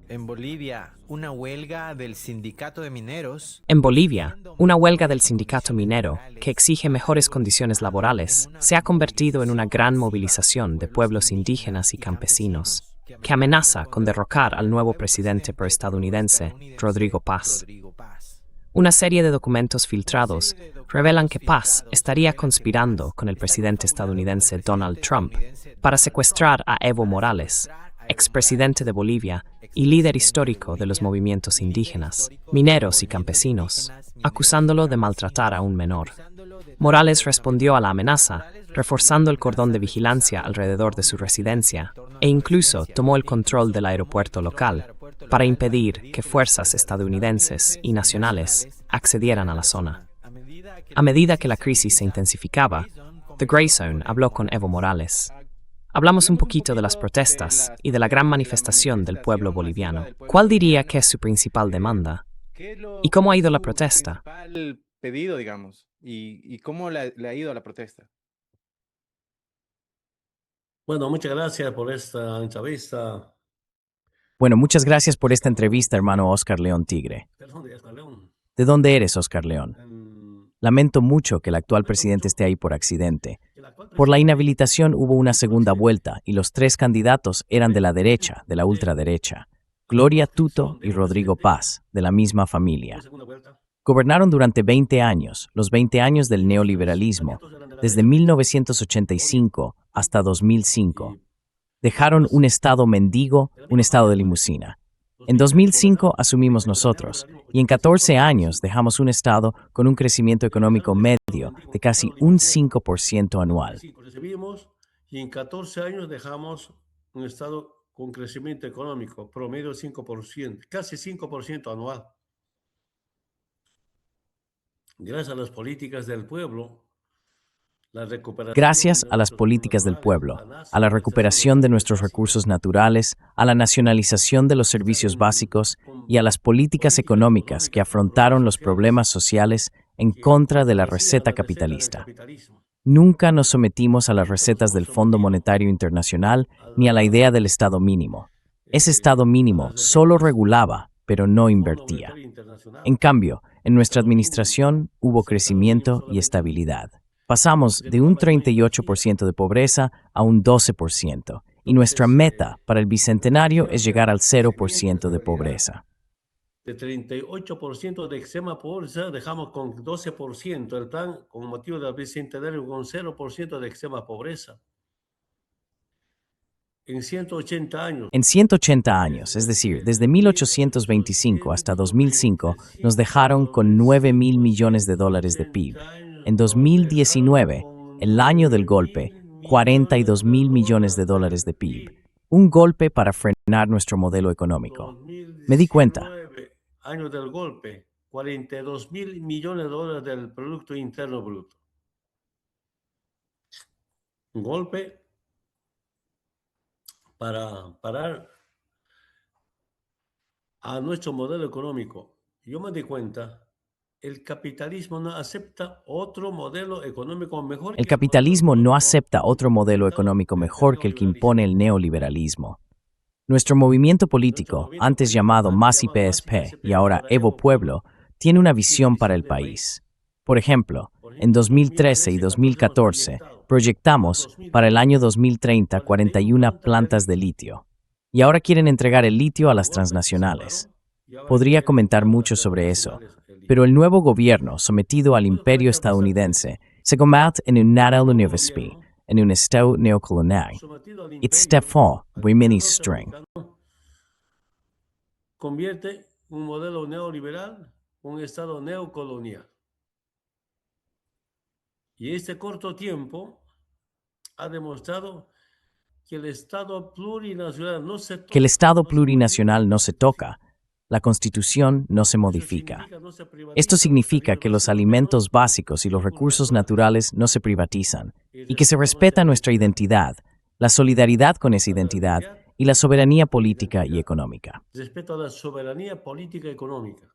En Bolivia, una huelga del sindicato de mineros. En Bolivia, una huelga del sindicato minero, que exige mejores condiciones laborales, se ha convertido en una gran movilización de pueblos indígenas y campesinos, que amenaza con derrocar al nuevo presidente proestadounidense, Rodrigo Paz. Una serie de documentos filtrados revelan que Paz estaría conspirando con el presidente estadounidense Donald Trump para secuestrar a Evo Morales, expresidente de Bolivia y líder histórico de los movimientos indígenas, mineros y campesinos, acusándolo de maltratar a un menor. Morales respondió a la amenaza, reforzando el cordón de vigilancia alrededor de su residencia, e incluso tomó el control del aeropuerto local para impedir que fuerzas estadounidenses y nacionales accedieran a la zona. A medida que la crisis se intensificaba, The Grey Zone habló con Evo Morales. Hablamos un poquito de las protestas y de la gran manifestación del pueblo boliviano. ¿Cuál diría que es su principal demanda? ¿Y cómo ha ido la protesta? Principal pedido, digamos, y cómo le ha ido a la protesta. Bueno, muchas gracias por esta entrevista. Bueno, muchas gracias por esta entrevista, hermano Oscar León Tigre. León. ¿De dónde eres, Oscar León? En- Lamento mucho que el actual presidente esté ahí por accidente. Por la inhabilitación hubo una segunda vuelta y los tres candidatos eran de la derecha, de la ultraderecha. Gloria Tuto y Rodrigo Paz, de la misma familia. Gobernaron durante 20 años, los 20 años del neoliberalismo, desde 1985 hasta 2005. Dejaron un estado mendigo, un estado de limusina. En 2005 asumimos nosotros, y en 14 años dejamos un estado con un crecimiento económico medio de casi un 5% anual. Recibimos y en 14 años dejamos un estado con crecimiento económico, promedio 5%, casi 5% anual. Gracias a las políticas del pueblo, la recuperación Gracias de a las nuestros políticas del naturales, pueblo, la a la recuperación de nuestros recursos naturales, a la nacionalización de los servicios básicos y a las políticas económicas que afrontaron los problemas sociales en contra de la receta capitalista. Nunca nos sometimos a las recetas del Fondo Monetario Internacional ni a la idea del Estado mínimo. Ese Estado mínimo solo regulaba, pero no invertía. En cambio, en nuestra administración hubo crecimiento y estabilidad. Pasamos de un 38% de pobreza a un 12%, y nuestra meta para el bicentenario es llegar al 0% de pobreza. De 38% de extrema pobreza, dejamos con 12% el plan con motivo del bicentenario con 0% de extrema pobreza. En 180 años. En 180 años, es decir, desde 1825 hasta 2005, nos dejaron con 9.000 millones de dólares de PIB. En 2019, el año del golpe, 42.000 millones de dólares de PIB. Un golpe para frenar nuestro modelo económico. Me di cuenta. 2019, año del golpe, 42.000 millones de dólares del Producto Interno Bruto. Un golpe para parar a nuestro modelo económico. Yo me di cuenta, el capitalismo no acepta otro modelo económico mejor El que el modelo capitalismo no económico acepta otro modelo económico mejor que el que impone el neoliberalismo. Nuestro movimiento político, antes llamado MAS y PSP y ahora Evo Pueblo, tiene una visión para el país. Por ejemplo, en 2013 y 2014 proyectamos para el año 2030 41 plantas de litio. Y ahora quieren entregar el litio a las transnacionales. Podría comentar mucho sobre eso, pero el nuevo gobierno sometido al imperio estadounidense se convierte en un natal university, en un estado neocolonial. It's step 4, Women's String. Convierte un modelo neoliberal en un estado neocolonial. Y este corto tiempo ha demostrado que el Estado plurinacional no se toca, Que el Estado no se plurinacional modifica, no se toca, la Constitución no se eso modifica. significa no se privatiza Esto los significa servicios que los básicos alimentos menos básicos y los recursos naturales no se privatizan, y que se respeto respeta nuestra identidad, identidad, la solidaridad con esa a la identidad dignidad, y la soberanía política y identidad, económica. respeto a la soberanía política y económica.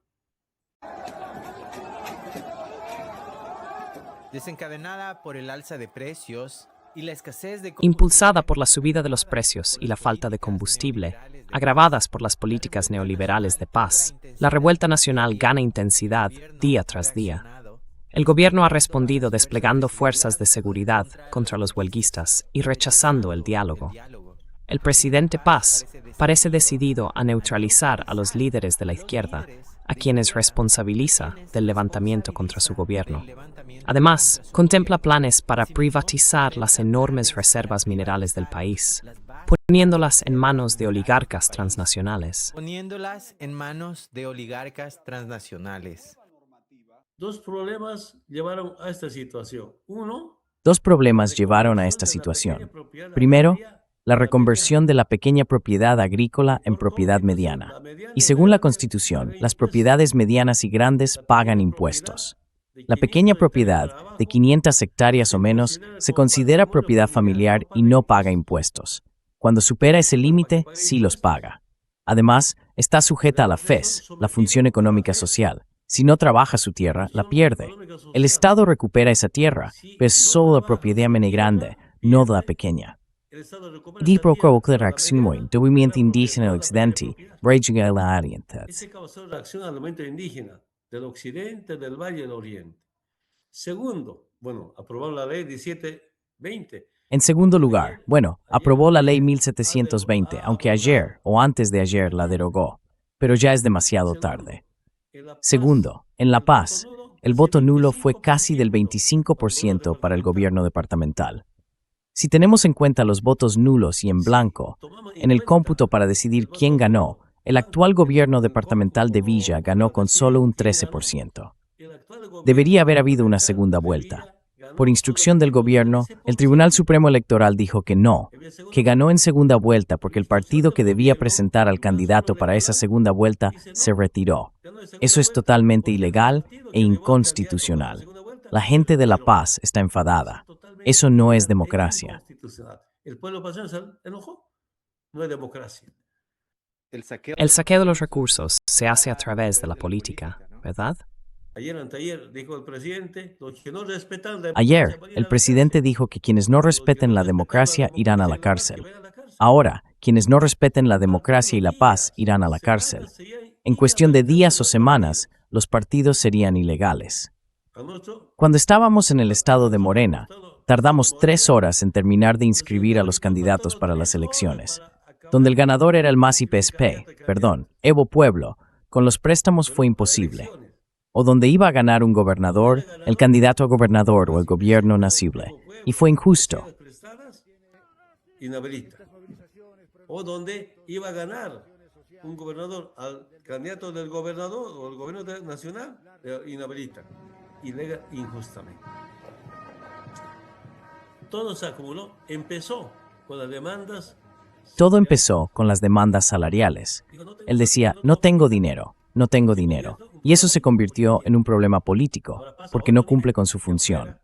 Desencadenada por el alza de precios, Impulsada por la subida de los precios y la falta de combustible, agravadas por las políticas neoliberales de paz, la revuelta nacional gana intensidad día tras día. El gobierno ha respondido desplegando fuerzas de seguridad contra los huelguistas y rechazando el diálogo. El presidente Paz parece decidido a neutralizar a los líderes de la izquierda, a quienes responsabiliza del levantamiento contra su gobierno. Además, contempla planes para privatizar las enormes reservas minerales del país, poniéndolas en manos de oligarcas transnacionales. Dos problemas llevaron a esta situación. Uno, Dos problemas llevaron a esta situación. Primero, la reconversión de la pequeña propiedad agrícola en propiedad mediana. Y según la Constitución, las propiedades medianas y grandes pagan impuestos. La pequeña propiedad, de 500 hectáreas o menos, se considera propiedad familiar y no paga impuestos. Cuando supera ese límite, sí los paga. Además, está sujeta a la FES, la Función Económica Social. Si no trabaja su tierra, la pierde. El Estado recupera esa tierra, pero es solo la propiedad grande, no la pequeña. Di provoca reacción del movimiento indígena del occidente, regional oriental. ese causó reacción al movimiento indígena del occidente, del valle y del oriente. Segundo, aprobaron la ley 1720. En segundo lugar, aprobó la ley 1720, aunque ayer o antes de ayer la derogó, pero ya es demasiado tarde. Segundo, en La Paz, el voto nulo fue casi del 25% para el gobierno departamental. Si tenemos en cuenta los votos nulos y en blanco, en el cómputo para decidir quién ganó, el actual gobierno departamental de Villa ganó con solo un 13%. Debería haber habido una segunda vuelta. Por instrucción del gobierno, el Tribunal Supremo Electoral dijo que no, que ganó en segunda vuelta porque el partido que debía presentar al candidato para esa segunda vuelta se retiró. Eso es totalmente ilegal e inconstitucional. La gente de La Paz está enfadada. Eso no es democracia. El pueblo paseño se enojó. No es democracia. El saqueo de los recursos se hace a través de la política, ¿verdad? Ayer dijo el presidente, los que no respetan la Ayer, democracia, el presidente dijo que quienes no respeten la democracia irán a la cárcel. Ahora, quienes no respeten la democracia y la paz irán a la cárcel. En cuestión de días o semanas, los partidos serían ilegales. Cuando estábamos en el estado de Morena, tardamos 3 horas en terminar de inscribir a los candidatos para las elecciones. Donde el ganador era el MAS y PSP, Evo Pueblo, con los préstamos fue imposible. O donde iba a ganar un gobernador, el candidato a gobernador o el gobierno nacible. Y fue injusto. Inhabilita. O donde iba a ganar un gobernador al candidato del gobernador o el gobierno nacional, inhabilita. Ilegal, injustamente. Todo se acumuló. Empezó con las demandas. Todo empezó con las demandas salariales. Él decía, no tengo dinero. Y eso se convirtió en un problema político, porque no cumple con su función.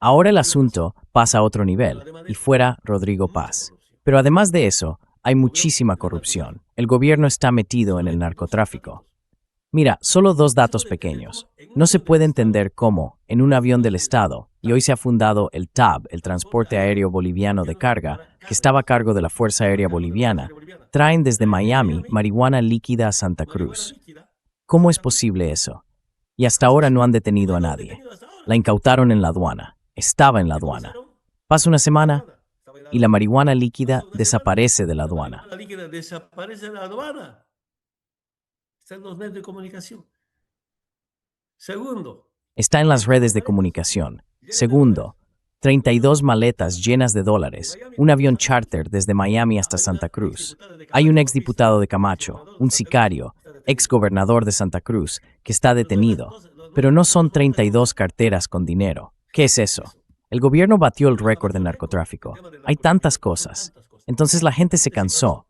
Ahora el asunto pasa a otro nivel, y fuera Rodrigo Paz. Pero además de eso, hay muchísima corrupción. El gobierno está metido en el narcotráfico. Mira, solo 2 datos pequeños. No se puede entender cómo, en un avión del Estado, y hoy se ha fundado el TAB, el Transporte Aéreo Boliviano de Carga, que estaba a cargo de la Fuerza Aérea Boliviana, traen desde Miami marihuana líquida a Santa Cruz. ¿Cómo es posible eso? Y hasta ahora no han detenido a nadie. La incautaron en la aduana. Estaba en la aduana. Pasa una semana y la marihuana líquida desaparece de la aduana. La líquida desaparece de la aduana. Está en los medios de comunicación. Segundo. Está en las redes de comunicación. Segundo, 32 maletas llenas de dólares, un avión charter desde Miami hasta Santa Cruz. Hay un exdiputado de Camacho, un sicario, exgobernador de Santa Cruz, que está detenido. Pero no son 32 carteras con dinero. ¿Qué es eso? El gobierno batió el récord de narcotráfico. Hay tantas cosas. Entonces la gente se cansó.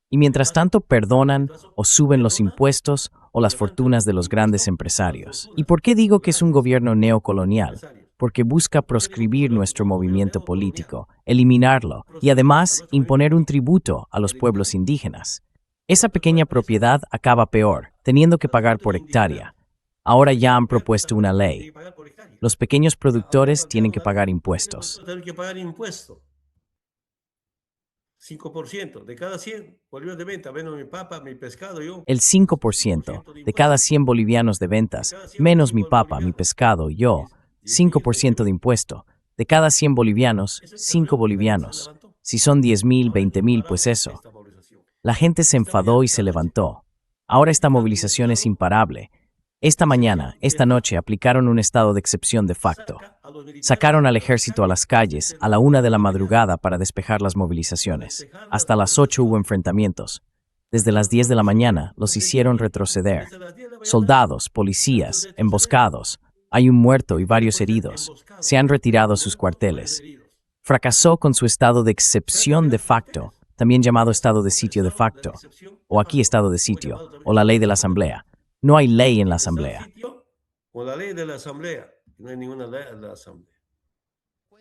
Y mientras tanto perdonan o suben los impuestos o las fortunas de los grandes empresarios. ¿Y por qué digo que es un gobierno neocolonial? Porque busca proscribir nuestro movimiento político, eliminarlo y además imponer un tributo a los pueblos indígenas. Esa pequeña propiedad acaba peor, teniendo que pagar por hectárea. Ahora ya han propuesto una ley. Los pequeños productores tienen que pagar impuestos. Tienen que pagar impuestos. 5% de cada 100 bolivianos de venta. Vendo mi papa, mi pescado, yo. El 5% de cada 100 bolivianos de ventas, menos mi papa, mi pescado, yo, 5% de impuesto. De cada 100 bolivianos, 5 bolivianos. Si son 10.000, 20.000, pues eso. La gente se enfadó y se levantó. Ahora esta movilización es imparable. Esta mañana, esta noche, aplicaron un estado de excepción de facto. Sacaron al ejército a las calles a la 1 de la madrugada para despejar las movilizaciones. Hasta las 8 hubo enfrentamientos. Desde las 10 de la mañana los hicieron retroceder. Soldados, policías, emboscados. Hay un muerto y varios heridos. Se han retirado a sus cuarteles. Fracasó con su estado de excepción de facto, también llamado estado de sitio de facto, o aquí estado de sitio, o la ley de la asamblea. No hay ley en la asamblea. O la ley de la asamblea. No hay ninguna ley en la asamblea.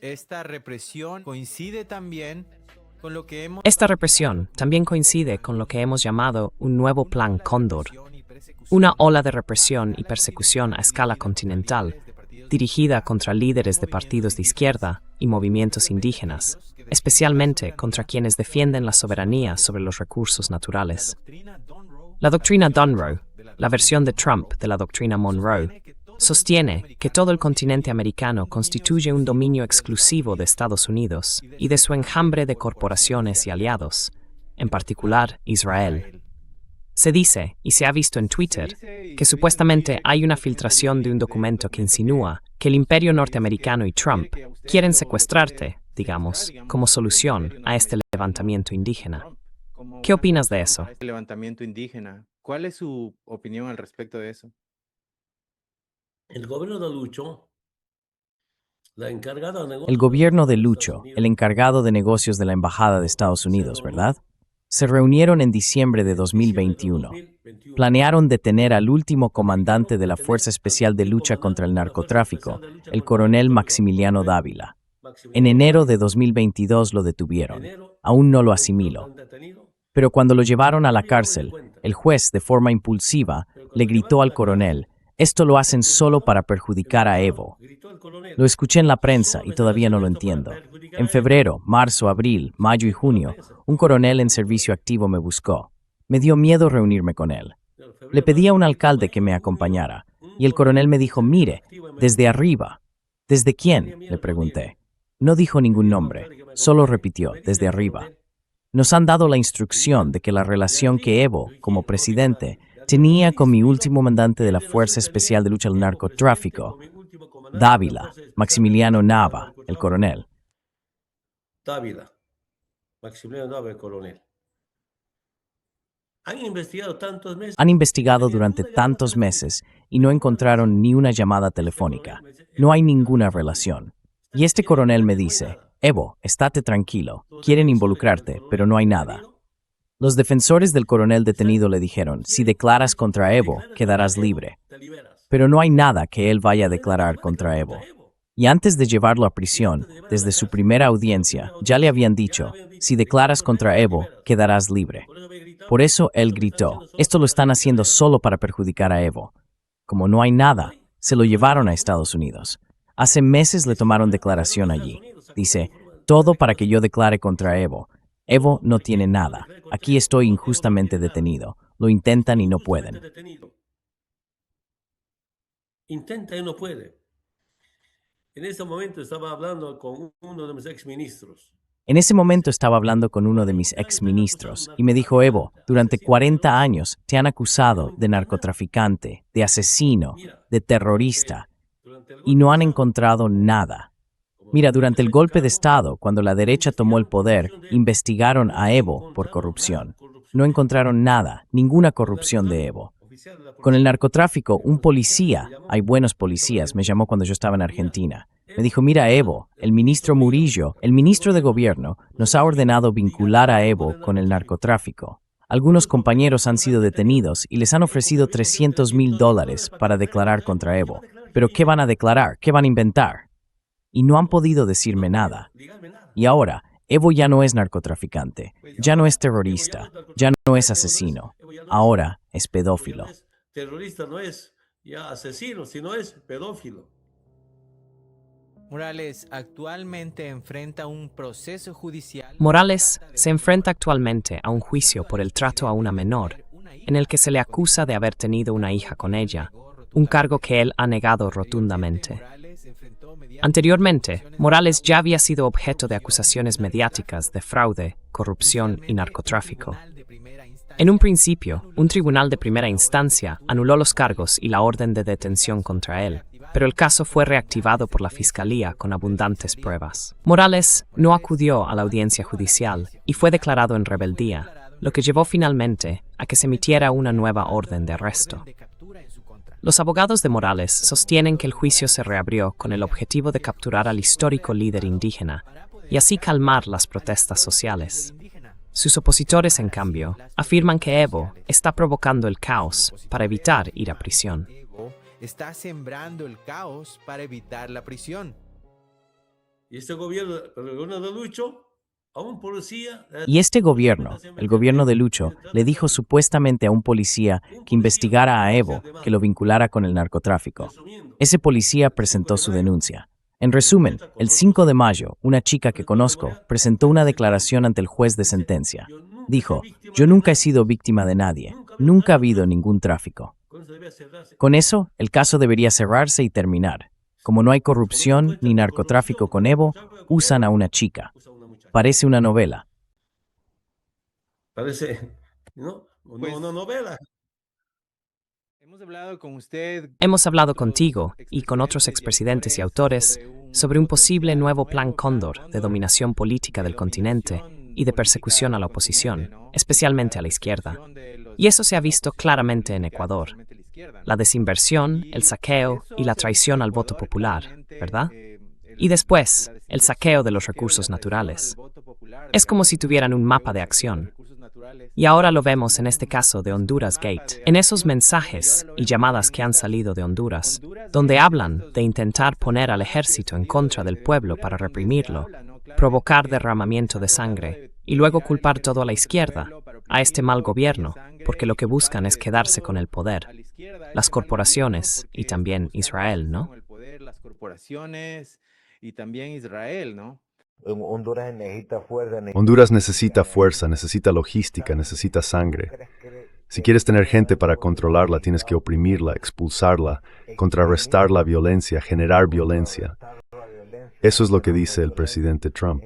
Esta represión coincide también con lo que hemos... Esta represión también coincide con lo que hemos llamado un nuevo Plan Cóndor, una ola de represión y persecución a escala continental, dirigida contra líderes de partidos de izquierda y movimientos indígenas, especialmente contra quienes defienden la soberanía sobre los recursos naturales. La doctrina Dunroe, la versión de Trump de la doctrina Monroe, sostiene que todo el continente americano constituye un dominio exclusivo de Estados Unidos y de su enjambre de corporaciones y aliados, en particular Israel. Se dice, y se ha visto en Twitter, que supuestamente hay una filtración de un documento que insinúa que el imperio norteamericano y Trump quieren secuestrarte, digamos, como solución a este levantamiento indígena. ¿Qué opinas de eso? Este levantamiento indígena. ¿Cuál es su opinión al respecto de eso? El gobierno de Lucho, la encargada de negocios... El gobierno de Lucho, el encargado de negocios de la Embajada de Estados Unidos, ¿verdad? Se reunieron en diciembre de 2021. Planearon detener al último comandante de la Fuerza Especial de Lucha contra el Narcotráfico, el coronel Maximiliano Dávila. En enero de 2022 lo detuvieron. Aún no lo asimilo. Pero cuando lo llevaron a la cárcel, el juez, de forma impulsiva, le gritó al coronel: «Esto lo hacen solo para perjudicar a Evo». Lo escuché en la prensa y todavía no lo entiendo. En febrero, marzo, abril, mayo y junio, un coronel en servicio activo me buscó. Me dio miedo reunirme con él. Le pedí a un alcalde que me acompañara, y el coronel me dijo: «Mire, desde arriba». «¿Desde quién?», le pregunté. No dijo ningún nombre, solo repitió: «Desde arriba». Nos han dado la instrucción de que la relación que Evo, como presidente, tenía con mi último mandante de la Fuerza Especial de Lucha al Narcotráfico, Dávila, Maximiliano Nava, el coronel. Dávila, Maximiliano Nava, el coronel. Han investigado durante tantos meses y no encontraron ni una llamada telefónica. No hay ninguna relación. Y este coronel me dice: «Evo, estate tranquilo. Quieren involucrarte, pero no hay nada». Los defensores del coronel detenido le dijeron: «Si declaras contra Evo, quedarás libre». Pero no hay nada que él vaya a declarar contra Evo. Y antes de llevarlo a prisión, desde su primera audiencia, ya le habían dicho: «Si declaras contra Evo, quedarás libre». Por eso él gritó: «Esto lo están haciendo solo para perjudicar a Evo». Como no hay nada, se lo llevaron a Estados Unidos. Hace meses le tomaron declaración allí. Dice: «Todo para que yo declare contra Evo. Evo no tiene nada. Aquí estoy injustamente detenido. Lo intentan y no pueden». Intenta y no puede. En ese momento estaba hablando con uno de mis exministros. En ese momento estaba hablando con uno de mis exministros y me dijo: «Evo, durante 40 años te han acusado de narcotraficante, de asesino, de terrorista, y no han encontrado nada. Mira, durante el golpe de Estado, cuando la derecha tomó el poder, investigaron a Evo por corrupción. No encontraron nada, ninguna corrupción de Evo. Con el narcotráfico, un policía, hay buenos policías, me llamó cuando yo estaba en Argentina. Me dijo: «Mira, Evo, el ministro Murillo, el ministro de gobierno, nos ha ordenado vincular a Evo con el narcotráfico. Algunos compañeros han sido detenidos y les han ofrecido $300,000 para declarar contra Evo. Pero ¿qué van a declarar? ¿Qué van a inventar?». Y no han podido decirme nada. Y ahora, Evo ya no es narcotraficante, ya no es terrorista, ya no es asesino. Ahora es pedófilo. Terrorista no es ya asesino, si no es pedófilo. Morales actualmente enfrenta un proceso judicial. Morales se enfrenta actualmente a un juicio por el trato a una menor, en el que se le acusa de haber tenido una hija con ella, un cargo que él ha negado rotundamente. Anteriormente, Morales ya había sido objeto de acusaciones mediáticas de fraude, corrupción y narcotráfico. En un principio, un tribunal de primera instancia anuló los cargos y la orden de detención contra él, pero el caso fue reactivado por la Fiscalía con abundantes pruebas. Morales no acudió a la audiencia judicial y fue declarado en rebeldía, lo que llevó finalmente a que se emitiera una nueva orden de arresto. Los abogados de Morales sostienen que el juicio se reabrió con el objetivo de capturar al histórico líder indígena y así calmar las protestas sociales. Sus opositores, en cambio, afirman que Evo está provocando el caos para evitar ir a prisión. Está sembrando el caos para evitar la prisión. Y este gobierno, el gobierno de Lucho, a un policía... Y este gobierno, el gobierno de Lucho, le dijo supuestamente a un policía que investigara a Evo, que lo vinculara con el narcotráfico. Ese policía presentó su denuncia. En resumen, el 5 de mayo, una chica que conozco presentó una declaración ante el juez de sentencia. Dijo, yo nunca he sido víctima de nadie, nunca ha habido ningún tráfico. Con eso, el caso debería cerrarse y terminar. Como no hay corrupción ni narcotráfico con Evo, usan a una chica. Parece una novela. Parece, ¿no? Una novela. Hemos hablado con usted. Hemos hablado contigo y con otros expresidentes y autores sobre un posible nuevo Plan Cóndor de dominación política del continente y de persecución a la oposición, especialmente a la izquierda. Y eso se ha visto claramente en Ecuador. La desinversión, el saqueo y la traición al voto popular, ¿verdad? Y después, el saqueo de los recursos naturales. Es como si tuvieran un mapa de acción. Y ahora lo vemos en este caso de Honduras Gate, en esos mensajes y llamadas que han salido de Honduras, donde hablan de intentar poner al ejército en contra del pueblo para reprimirlo, provocar derramamiento de sangre y luego culpar todo a la izquierda, a este mal gobierno, porque lo que buscan es quedarse con el poder. Las corporaciones y también Israel, ¿no? Las corporaciones y también Israel, ¿no? Honduras necesita fuerza, necesita logística, necesita sangre. Si quieres tener gente para controlarla, tienes que oprimirla, expulsarla, contrarrestar la violencia, generar violencia. Eso es lo que dice el presidente Trump.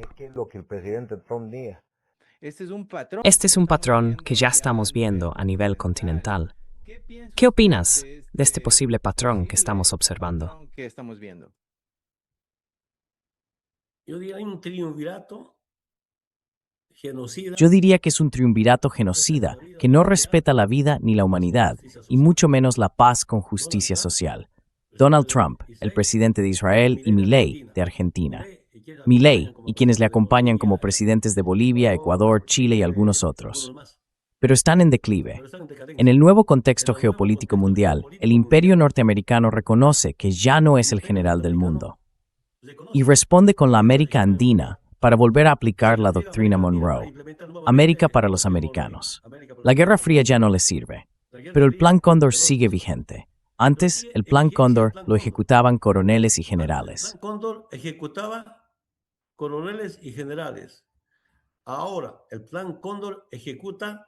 Este es un patrón que ya estamos viendo a nivel continental. ¿Qué opinas de este posible patrón que estamos observando? Yo diría hay un triunvirato genocida. Yo diría que es un triunvirato genocida que no respeta la vida ni la humanidad, y mucho menos la paz con justicia social. Donald Trump, el presidente de Israel, y Milei, de Argentina. Milei y quienes le acompañan como presidentes de Bolivia, Ecuador, Chile y algunos otros. Pero están en declive. En el nuevo contexto geopolítico mundial, el imperio norteamericano reconoce que ya no es el general del mundo y responde con la América andina para volver a aplicar la doctrina Monroe. América para los americanos. La Guerra Fría ya no les sirve, pero el Plan Cóndor sigue vigente. Antes, el Plan Cóndor lo ejecutaban coroneles y generales. El Plan Cóndor ejecutaba coroneles y generales. Ahora, el Plan Cóndor ejecuta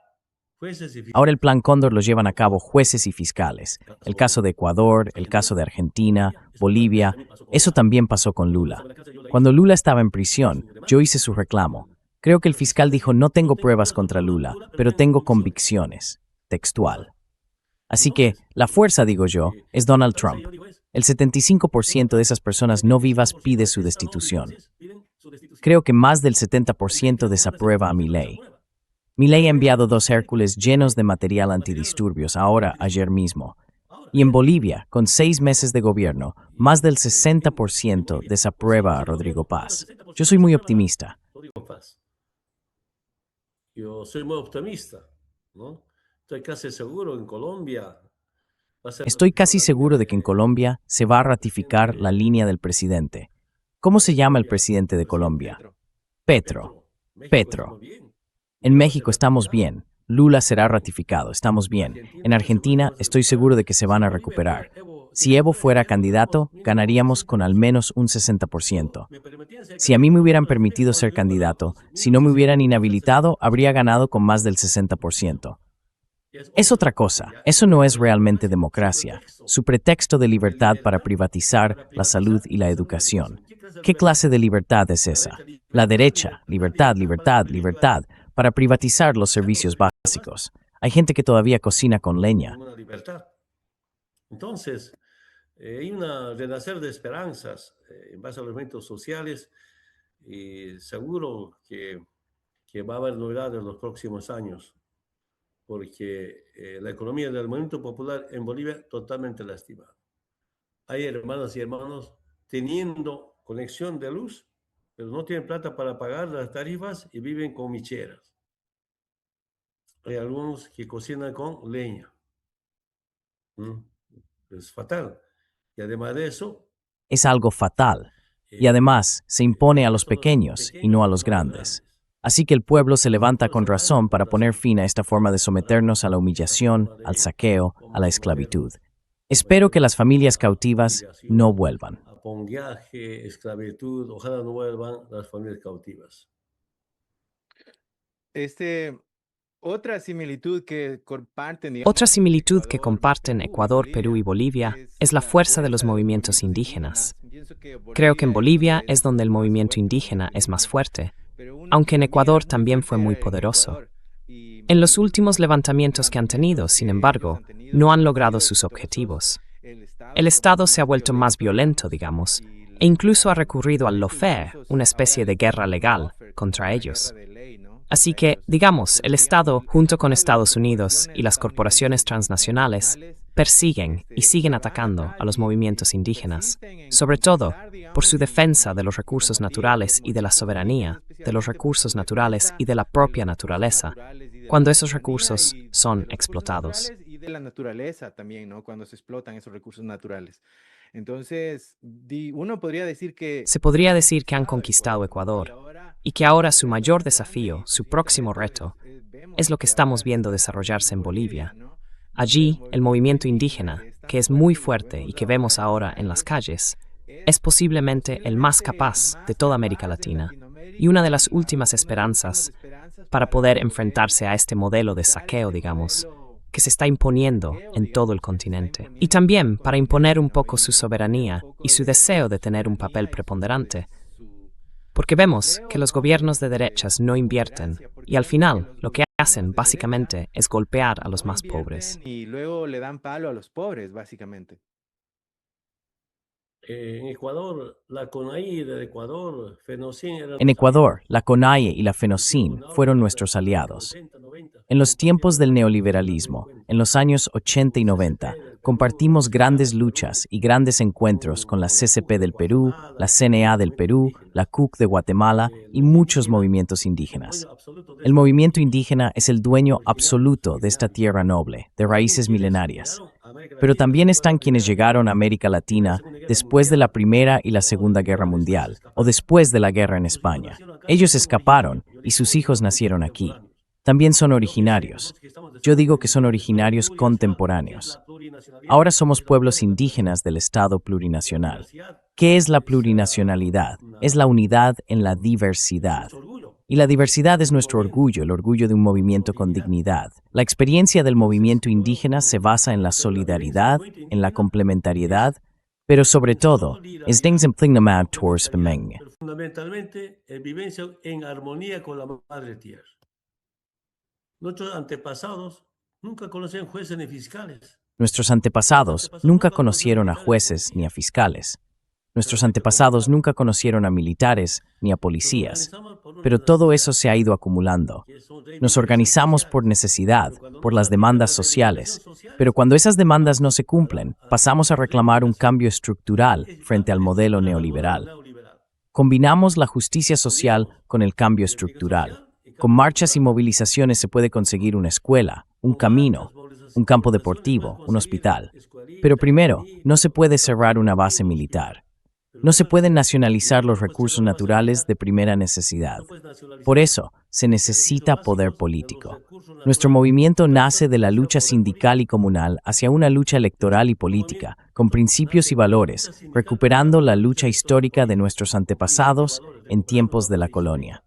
jueces y fiscales. Ahora el Plan Cóndor lo llevan a cabo jueces y fiscales. El caso de Ecuador, el caso de Argentina, Bolivia, eso también pasó con Lula. Cuando Lula estaba en prisión, yo hice su reclamo. Creo que el fiscal dijo, no tengo pruebas contra Lula, pero tengo convicciones. Textual. Así que, la fuerza, digo yo, es Donald Trump. El 75% de esas personas no vivas pide su destitución. Creo que más del 70% desaprueba a Milei. Milei ha enviado 2 Hércules llenos de material antidisturbios ayer mismo. Y en Bolivia, con 6 meses de gobierno, más del 60% desaprueba a Rodrigo Paz. Yo soy muy optimista. Yo soy muy optimista, ¿no? Estoy casi seguro en Colombia. Estoy casi seguro de que en Colombia se va a ratificar la línea del presidente. ¿Cómo se llama el presidente de Colombia? Petro. En México estamos bien. Lula será ratificado, estamos bien. En Argentina estoy seguro de que se van a recuperar. Si Evo fuera candidato, ganaríamos con al menos un 60%. Si a mí me hubieran permitido ser candidato, si no me hubieran inhabilitado, habría ganado con más del 60%. Es otra cosa, eso no es realmente democracia. Su pretexto de libertad para privatizar la salud y la educación. ¿Qué clase de libertad es esa? La derecha, libertad, libertad, libertad, para privatizar los servicios básicos. Hay gente que todavía cocina con leña. Una libertad. Entonces, hay un renacer de esperanzas en base a los eventos sociales y seguro que va a haber novedades en los próximos años, porque la economía del movimiento popular en Bolivia totalmente lastimada. Hay hermanas y hermanos teniendo conexión de luz, pero no tienen plata para pagar las tarifas y viven con micheras. Hay algunos que cocinan con leña. Es fatal. Y además de eso, Es algo fatal. Y además, se impone a los pequeños y no a los grandes. Así que el pueblo se levanta con razón para poner fin a esta forma de someternos a la humillación, al saqueo, a la esclavitud. Espero que las familias cautivas no vuelvan. apongueaje, esclavitud, ojalá no vuelvan las familias cautivas. Otra similitud que comparten, digamos, Otra similitud que comparten Ecuador, Perú y Bolivia es la fuerza de los movimientos indígenas. Creo que en Bolivia es donde el movimiento indígena es más fuerte, aunque en Ecuador también fue muy poderoso. En los últimos levantamientos que han tenido, sin embargo, no han logrado sus objetivos. El Estado se ha vuelto más violento, digamos, e incluso ha recurrido al lawfare, una especie de guerra legal, contra ellos. Así que, digamos, el Estado, junto con Estados Unidos y las corporaciones transnacionales, persiguen y siguen atacando a los movimientos indígenas, sobre todo por su defensa de los recursos naturales y de la soberanía, de los recursos naturales y de la propia naturaleza, cuando esos recursos son explotados. Y de la naturaleza también, ¿no? Cuando se explotan esos recursos naturales. Entonces, uno podría decir que Se podría decir que han conquistado Ecuador y que ahora su mayor desafío, su próximo reto, es lo que estamos viendo desarrollarse en Bolivia. Allí, el movimiento indígena, que es muy fuerte y que vemos ahora en las calles, es posiblemente el más capaz de toda América Latina y una de las últimas esperanzas para poder enfrentarse a este modelo de saqueo, digamos, que se está imponiendo en todo el continente. Y también para imponer un poco su soberanía y su deseo de tener un papel preponderante. Porque vemos que los gobiernos de derechas no invierten y al final lo que hacen básicamente es golpear a los más pobres. y luego le dan palo a los pobres, básicamente. En Ecuador, la CONAI del Ecuador, FENOCIN eran En Ecuador, la CONAIE y la FENOCIN fueron nuestros aliados. En los tiempos del neoliberalismo, en los años 80 y 90, compartimos grandes luchas y grandes encuentros con la CCP del Perú, la CNA del Perú, la CUC de Guatemala y muchos movimientos indígenas. El movimiento indígena es el dueño absoluto de esta tierra noble, de raíces milenarias. Pero también están quienes llegaron a América Latina después de la Primera y la Segunda Guerra Mundial, o después de la guerra en España. Ellos escaparon y sus hijos nacieron aquí. También son originarios. Yo digo que son originarios contemporáneos. Ahora somos pueblos indígenas del Estado plurinacional. ¿Qué es la plurinacionalidad? Es la unidad en la diversidad. Y la diversidad es nuestro orgullo, el orgullo de un movimiento con dignidad. La experiencia del movimiento indígena se basa en la solidaridad, en la complementariedad, pero sobre todo, es fundamentalmente vivencia en armonía con la madre tierra. Nuestros antepasados nunca conocían jueces ni fiscales. Nuestros antepasados nunca conocieron a jueces ni a fiscales. Nuestros antepasados nunca conocieron a militares ni a policías, pero todo eso se ha ido acumulando. Nos organizamos por necesidad, por las demandas sociales, pero cuando esas demandas no se cumplen, pasamos a reclamar un cambio estructural frente al modelo neoliberal. Combinamos la justicia social con el cambio estructural. Con marchas y movilizaciones se puede conseguir una escuela, un camino, un campo deportivo, un hospital. Pero primero, no se puede cerrar una base militar. No se pueden nacionalizar los recursos naturales de primera necesidad. Por eso, se necesita poder político. Nuestro movimiento nace de la lucha sindical y comunal hacia una lucha electoral y política, con principios y valores, recuperando la lucha histórica de nuestros antepasados en tiempos de la colonia.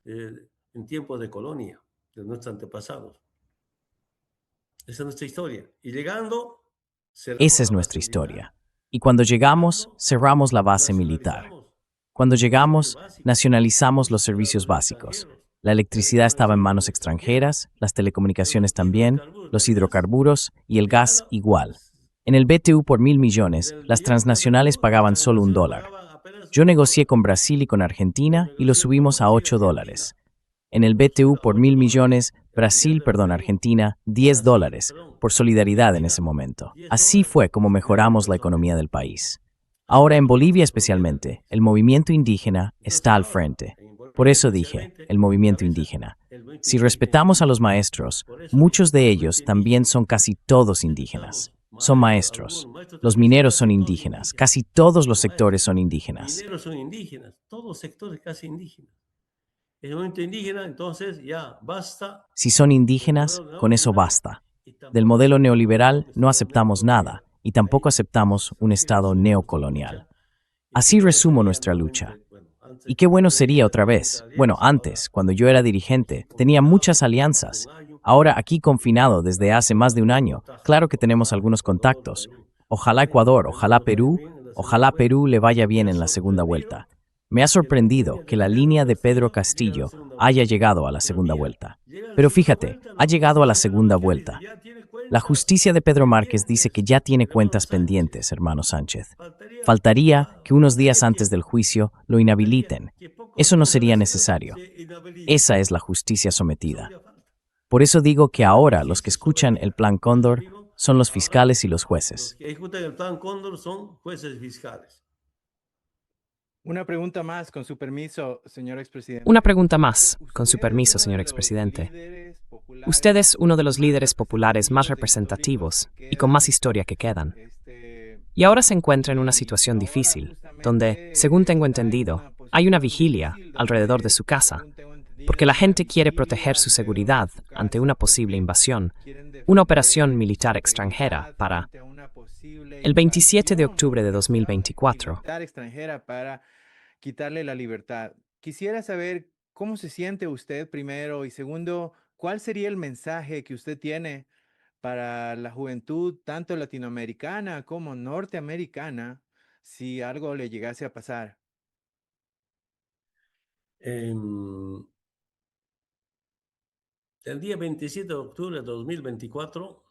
En tiempos de colonia, de nuestros antepasados. Esa es nuestra historia. Y llegando, Esa es nuestra historia. Y cuando llegamos, cerramos la base militar. Cuando llegamos, nacionalizamos los servicios básicos. La electricidad estaba en manos extranjeras, las telecomunicaciones también, los hidrocarburos y el gas igual. En el BTU por 1.000 millones, las transnacionales pagaban solo $1. Yo negocié con Brasil y con Argentina y lo subimos a $8. En el BTU por 1.000 millones, Argentina, $10, por solidaridad en ese momento. Así fue como mejoramos la economía del país. Ahora en Bolivia especialmente, el movimiento indígena está al frente. Por eso dije, el movimiento indígena. Si respetamos a los maestros, muchos de ellos también son casi todos indígenas. Son maestros. Los mineros son indígenas. Casi todos los sectores son indígenas. Los mineros son indígenas, todos sectores casi indígenas. El movimiento indígena, entonces ya basta. Si son indígenas, con eso basta. Del modelo neoliberal no aceptamos nada y tampoco aceptamos un Estado neocolonial. Así resumo nuestra lucha. Y qué bueno sería otra vez. Bueno, antes, cuando yo era dirigente, tenía muchas alianzas. Ahora aquí confinado desde hace más de un año, claro que tenemos algunos contactos. Ojalá Ecuador, ojalá Perú le vaya bien en la segunda vuelta. Me ha sorprendido que la línea de Pedro Castillo haya llegado a la segunda vuelta. Pero fíjate, ha llegado a la segunda vuelta. La justicia de Pedro Márquez dice que ya tiene cuentas pendientes, hermano Sánchez. Faltaría que unos días antes del juicio lo inhabiliten. Eso no sería necesario. Esa es la justicia sometida. Por eso digo que ahora los que escuchan el Plan Cóndor son los fiscales y los jueces. Los que ejecutan el Plan Cóndor son jueces y fiscales. Una pregunta más, con su permiso, señor expresidente. Una pregunta más, con su permiso, señor expresidente. Usted es uno de los líderes populares más representativos y con más historia que quedan. Y ahora se encuentra en una situación difícil, donde, según tengo entendido, hay una vigilia alrededor de su casa, porque la gente quiere proteger su seguridad ante una posible invasión, una operación militar extranjera para el 27 de octubre de 2024. Extranjera para quitarle la libertad. Quisiera saber cómo se siente usted primero y segundo, ¿cuál sería el mensaje que usted tiene para la juventud, tanto latinoamericana como norteamericana, si algo le llegase a pasar? El día 27 de octubre de 2024,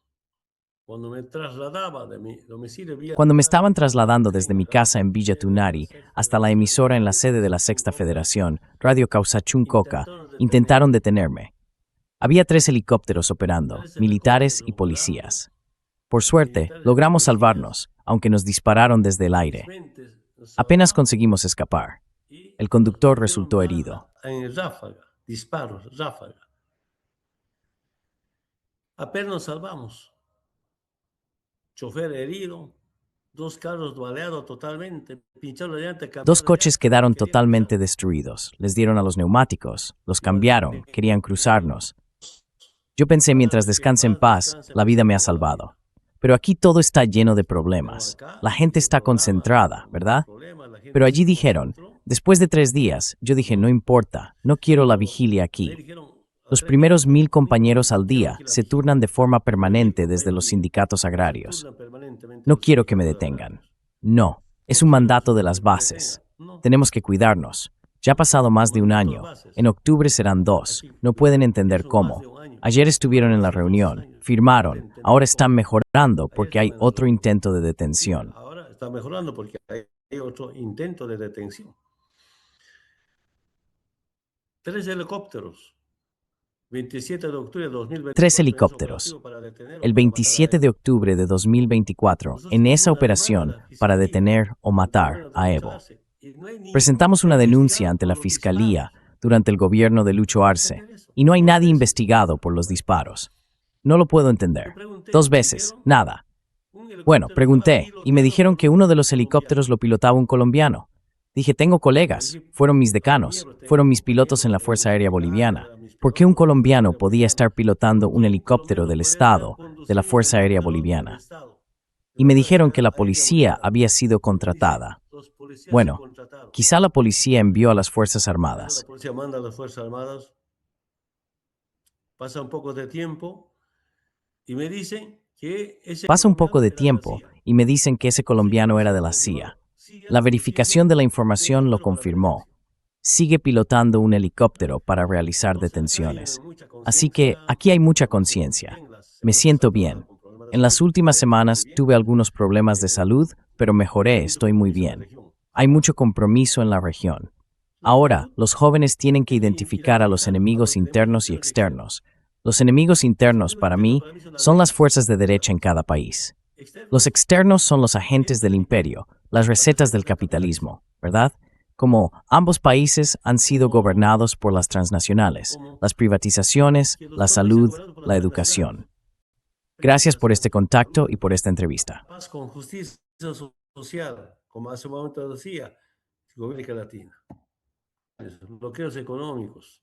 cuando me trasladaba de mi domicilio vía... Cuando me estaban trasladando desde mi casa en Villa Tunari hasta la emisora en la sede de la Sexta Federación, Radio Causachún Coca, intentaron detenerme. Había 3 helicópteros operando, militares y policías. Por suerte, logramos salvarnos, aunque nos dispararon desde el aire. Apenas conseguimos escapar. El conductor resultó herido. En ráfaga, disparos, ráfaga. Apenas nos salvamos. Chofer herido, 2 carros baleados totalmente, pincharon la llanta. 2 coches quedaron totalmente destruidos. Les dieron a los neumáticos, los cambiaron, querían cruzarnos. Yo pensé, mientras descanse en paz, la vida me ha salvado. Pero aquí todo está lleno de problemas. La gente está concentrada, ¿verdad? Pero allí dijeron, después de 3 días, yo dije, no importa, no quiero la vigilia aquí. Los primeros 1.000 compañeros al día se turnan de forma permanente desde los sindicatos agrarios. No quiero que me detengan. No, es un mandato de las bases. Tenemos que cuidarnos. Ya ha pasado más de un año. En octubre serán 2. No pueden entender cómo. Ayer estuvieron en la reunión, firmaron, ahora están mejorando porque hay otro intento de detención. Ahora está mejorando porque hay otro intento de detención. 3 helicópteros. 27 de octubre de 2024. 3 helicópteros. El 27 de octubre de 2024, en esa operación para detener o matar a Evo. Presentamos una denuncia ante la Fiscalía durante el gobierno de Lucho Arce y no hay nadie investigado por los disparos. No lo puedo entender. 2 veces, nada. Bueno, pregunté y me dijeron que uno de los helicópteros lo pilotaba un colombiano. Dije, tengo colegas, fueron mis decanos, fueron mis pilotos en la Fuerza Aérea Boliviana. ¿Por qué un colombiano podía estar pilotando un helicóptero del Estado, de la Fuerza Aérea Boliviana? Y me dijeron que la policía había sido contratada. Bueno, quizá la policía envió a las Fuerzas Armadas. La policía manda a las Fuerzas Armadas, pasa un poco de tiempo y me dicen que ese Pasa un poco colombiano de era de la tiempo CIA. y me dicen que ese colombiano era de la CIA. La verificación de la información lo confirmó. Sigue pilotando un helicóptero para realizar detenciones. Así que aquí hay mucha conciencia. Me siento bien. En las últimas semanas tuve algunos problemas de salud, pero mejoré, estoy muy bien. Hay mucho compromiso en la región. Ahora, los jóvenes tienen que identificar a los enemigos internos y externos. Los enemigos internos, para mí, son las fuerzas de derecha en cada país. Los externos son los agentes del imperio, las recetas del capitalismo, ¿verdad? Como ambos países han sido gobernados por las transnacionales, las privatizaciones, la salud, la educación. Gracias por este contacto y por esta entrevista. Paz con justicia social, como hace un momento decía, América Latina. Bloqueos económicos,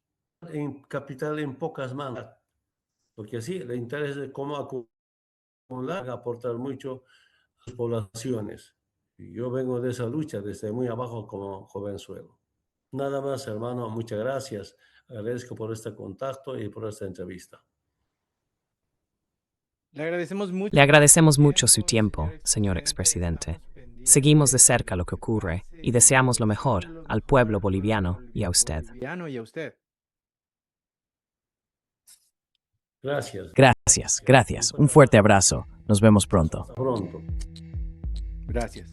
en capital en pocas manos, porque así el interés de cómo acumular, aportar mucho a las poblaciones. Y yo vengo de esa lucha desde muy abajo como jovenzuelo. Nada más, hermano, muchas gracias. Agradezco por este contacto y por esta entrevista. Le agradecemos mucho su tiempo, señor expresidente. Seguimos de cerca lo que ocurre y deseamos lo mejor al pueblo boliviano y a usted. Gracias. Gracias. Un fuerte abrazo. Nos vemos pronto. Hasta pronto. Gracias.